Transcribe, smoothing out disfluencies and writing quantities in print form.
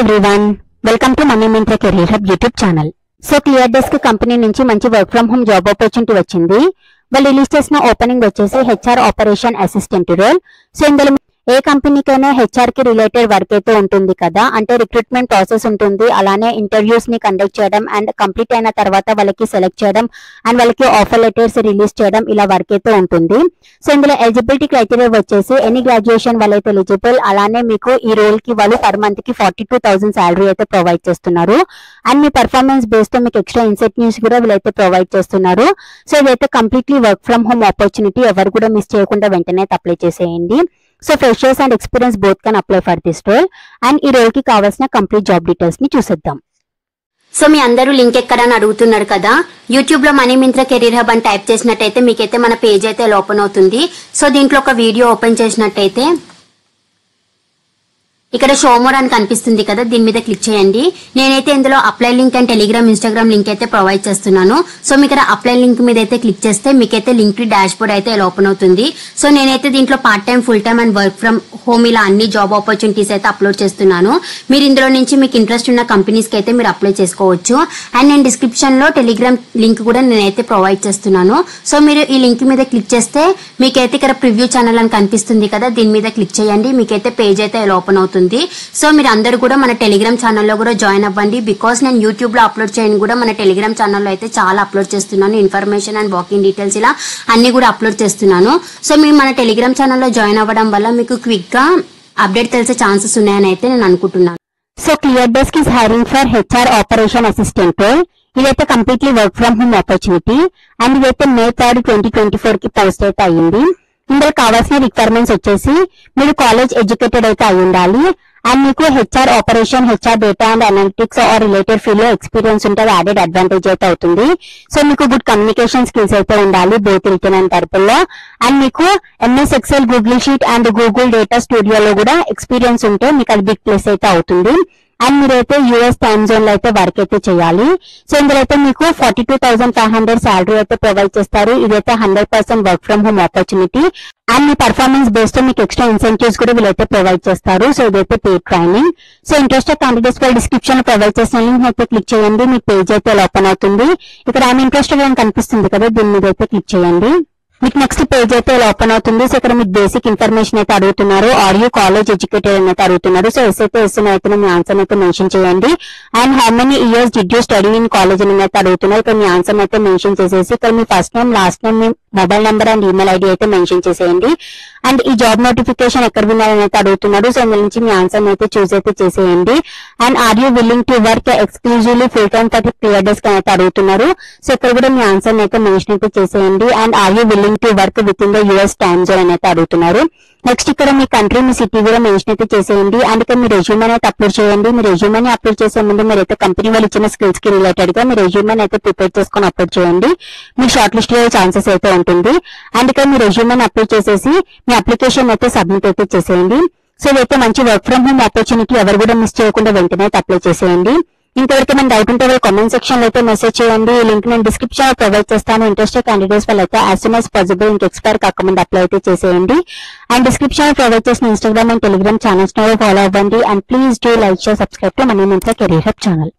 Everyone, welcome to money Myntra career hub YouTube channel. So clear desk company నుంచి మంచి work from home job opportunity వచ్చింది. వాళ్ళు release చేసిన opening వచ్చేసి HR operation assistant role. So ఇందులో ఏ కంపెనీకైనా హెచ్ఆర్ కి రిలేటెడ్ వర్క్ అయితే ఉంటుంది కదా, అంటే రిక్రూట్మెంట్ ప్రాసెస్ ఉంటుంది, అలానే ఇంటర్వ్యూస్ ని కండక్ట్ చేయడం అండ్ కంప్లీట్ అయిన తర్వాత వాళ్ళకి సెలెక్ట్ చేయడం అండ్ వాళ్ళకి ఆఫర్ లెటర్స్ రిలీజ్ చేయడం, ఇలా వర్క్ అయితే ఉంటుంది. సో ఇందులో ఎలిజిబిలిటీ క్రైటీరియా వచ్చేసి ఎనీ గ్రాడ్యుయేషన్ వాళ్ళైతే ఎలిజిబుల్. అలానే మీకు ఈ రోల్ కి వాళ్ళు పర్ మంత్ కి 42,000 శాలరీ అయితే ప్రొవైడ్ చేస్తున్నారు. అండ్ మీ పర్ఫార్మెన్స్ బేస్ తో మీకు ఎక్స్ట్రా ఇన్సెంటివ్స్ కూడా వీళ్ళైతే ప్రొవైడ్ చేస్తున్నారు. సో ఇదైతే completely work from home opportunity. ఎవరు కూడా మిస్ చేయకుండా వెంటనే అప్లై చేసేయండి. So freshers and experience both can apply for this role. And ఈ రోల్ కి కావాల్సిన కంప్లీట్ జాబ్ డీటెయిల్స్ ని చూసేద్దాం. సో మీ అందరూ లింక్ ఎక్కడని అడుగుతున్నారు కదా, యూట్యూబ్ లో మనీ మింత్రా కెరీర్ హబ్ అని టైప్ చేసినట్టయితే మీకైతే మన పేజ్ అయితే ఓపెన్ అవుతుంది. సో దీంట్లో ఒక వీడియో ఓపెన్ చేసినట్టయితే ఇక్కడ షో మోర్ అని కనిపిస్తుంది కదా, దీని మీద క్లిక్ చేయండి. నేనైతే ఇందులో apply link and Telegram Instagram link అయితే ప్రొవైడ్ చేస్తున్నాను. సో మీకు ఇక్కడ అప్లై లింక్ మీద అయితే క్లిక్ చేస్తే మీకైతే లింక్ డాష్ బోర్డ్ అయితే ఇలా ఓపెన్ అవుతుంది. సో నేనైతే దీంట్లో part time, full time and work from home ఇలా అన్ని జాబ్ ఆపర్చునిటీస్ అయితే అప్లోడ్ చేస్తున్నాను. మీరు ఇందులో నుంచి మీకు ఇంట్రెస్ట్ ఉన్న కంపెనీస్ కి అయితే మీరు అప్లై చేసుకోవచ్చు. అండ్ నేను డిస్క్రిప్షన్ లో టెలిగ్రామ్ లింక్ కూడా నేనైతే ప్రొవైడ్ చేస్తున్నాను. సో మీరు ఈ లింక్ మీద క్లిక్ చేస్తే మీకైతే ఇక్కడ ప్రివ్యూ ఛానల్ అని కనిపిస్తుంది కదా, దీని మీద క్లిక్ చేయండి. మీకైతే పేజ్ అయితే ఇలా ఓపెన్ అవుతుంది. సో మీరు అందరూ కూడా మన టెలిగ్రామ్ ఛానల్లో కూడా జాయిన్ అవ్వండి. బికాస్ నేను యూట్యూబ్ లో అప్లోడ్ చేయని కూడా మన టెలిగ్రామ్ ఛానల్లో అయితే చాలా అప్లోడ్ చేస్తున్నాను. ఇన్ఫర్మేషన్ అండ్ వాకింగ్ డీటెయిల్స్ ఇలా అన్ని కూడా అప్లోడ్ చేస్తున్నాను. సో మీరు మన టెలిగ్రామ్ ఛానల్లో జాయిన్ అవ్వడం వల్ల మీకు క్విక్ గా అప్డేట్ తెలిసే ఛాన్సెస్ ఉన్నాయని అయితే నేను అనుకుంటున్నాను. So clear desk is hiring for HR operation assistant role. ఇదైతే completely work from home opportunity. And ఇదైతే May 3, 2024 కి పోస్ట్ అయితే అయ్యింది. ఇందులో కావాల్సిన రిక్వైర్మెంట్స్ వచ్చేసి మీరు కాలేజ్ ఎడ్యుకేటెడ్ అయితే అయి ఉండాలి. అండ్ మీకు HR operation, HR data and analytics or related field లో ఎక్స్పీరియన్స్ ఉంటే యాడెడ్ అడ్వాంటేజ్ అయితే అవుతుంది. సో మీకు గుడ్ కమ్యూనికేషన్ స్కిల్స్ అయితే ఉండాలి, బోత్ రిటన్ అండ్ వర్బల్ లో. అండ్ మీకు MS Excel, Google sheet and Google data స్టూడియోలో కూడా ఎక్స్పీరియన్స్ ఉంటే మీకు అది బిగ్ ప్లస్ అయితే అవుతుంది. అండ్ మీరైతే US టైమ్ జోన్ లో అయితే వర్క్ అయితే చేయాలి. సో ఇందులో అయితే మీకు 42,500 శాలరీ అయితే ప్రొవైడ్ చేస్తారు. ఇదైతే 100% work from home opportunity. And me performance based మీకు ఎక్స్ట్రా ఇన్సెంటివ్స్ కూడా వీళ్ళైతే ప్రొవైడ్ చేస్తారు. సో ఇదైతే paid training. So interested candidates వాళ్ళు డిస్క్రిప్షన్ లో ప్రొవైడ్ చేసిన లింక్ అయితే క్లిక్ చేయండి. మీ పేజ్ అయితే ఓపెన్ అవుతుంది. ఇక్కడ ఐఎమ్ ఇంట్రెస్టెడ్ అని కనిపిస్తుంది కదా, దీని మీద అయితే క్లిక్ చేయండి. మీకు నెక్స్ట్ పేజ్ అయితే ఇలా ఓపెన్ అవుతుంది. సో ఇక్కడ మీకు బేసిక్ ఇన్ఫర్మేషన్ అయితే అడుగుతున్నారు. ఆర్ యూ కాలేజ్ ఎడ్యుకేటెడ్ అని అయితే అడుగుతున్నారు. సో ఎస్ అయితే ఎస్ అయితే మీ ఆన్సర్ అయితే మెన్షన్ చేయండి. And how many years did you study in college అని అయితే అడుగుతున్నారు. ఇక్కడ మీ ఆన్సర్ అయితే మెన్షన్ చేసేసి ఇక్కడ మీ ఫస్ట్ నేమ్, లాస్ట్ నేమ్, మీ mobile number and email ID అయితే మెన్షన్ చేసేయండి. అండ్ ఈ జాబ్ నోటిఫికేషన్ ఎక్కడ విన్నారని అయితే అడుగుతున్నారు. సో ఇందులో నుంచి మీ ఆన్సర్ అయితే చూస్ అయితే చేసేయండి. And are you willing to work exclusively full time for clear desk అని అయితే అడుగుతున్నారు. సో ఇక్కడ కూడా మీ ఆన్సర్ అయితే మెన్షన్ అయితే చేసేయండి. And are you willing to work within the US time zone అని అయితే అడుగుతున్నారు. నెక్స్ట్ ఇక్కడ మీ కంట్రీ, మీ సిటీ కూడా మెన్షన్ అయితే చేసేయండి. అండ్ ఇక్కడ మీ రెజ్యూమేని అయితే అప్లోడ్ చేయండి. మీ రెజ్యూమేని అప్లోడ్ చేసే ముందు మీరైతే కంపెనీ వాళ్ళు ఇచ్చిన స్కిల్స్ కి రిలేటెడ్ గా మీ రెజ్యూమేని అయితే ప్రిపేర్ చేసుకొని అప్లోడ్ చేయండి. మీ షార్ట్ లిస్ట్ అయ్యే ఛాన్సెస్ అయితే ఉంటుంది. అండ్ ఇక్కడ మీ రెజ్యూమేని అప్లోడ్ చేసేసి మీ అప్లికేషన్ అయితే సబ్మిట్ అయితే చేసేయండి. సో ఇదైతే మంచి వర్క్ ఫ్రమ్ హోమ్ ఆపర్చునిటీ. ఎవరు కూడా మిస్ చేయకుండా వెంటనే అప్లై చేసేయండి. ఇంతవరకు మన డౌట్ ఉంటే కామెంట్ సెక్షన్ లో అయితే మెసేజ్ చేయండి. ఈ లింక్ నేను డిస్క్రిప్షన్ లో ప్రొవైడ్ చేస్తాను. ఇంట్రెస్టెడ్ క్యాండిడేట్స్ వాళ్ళైతే యాజ్ సూన్ యాజ్ పాసిబుల్ ఇంక ఎక్స్పైర్ కాకముందు అప్లై అయితే చేసేయండి. అండ్ డిస్క్రిప్షన్ లో ప్రొవైడ్ చేసిన Instagram and Telegram channels follow అవ్వండి. And please do like, share, subscribe to money Myntra career hub channel.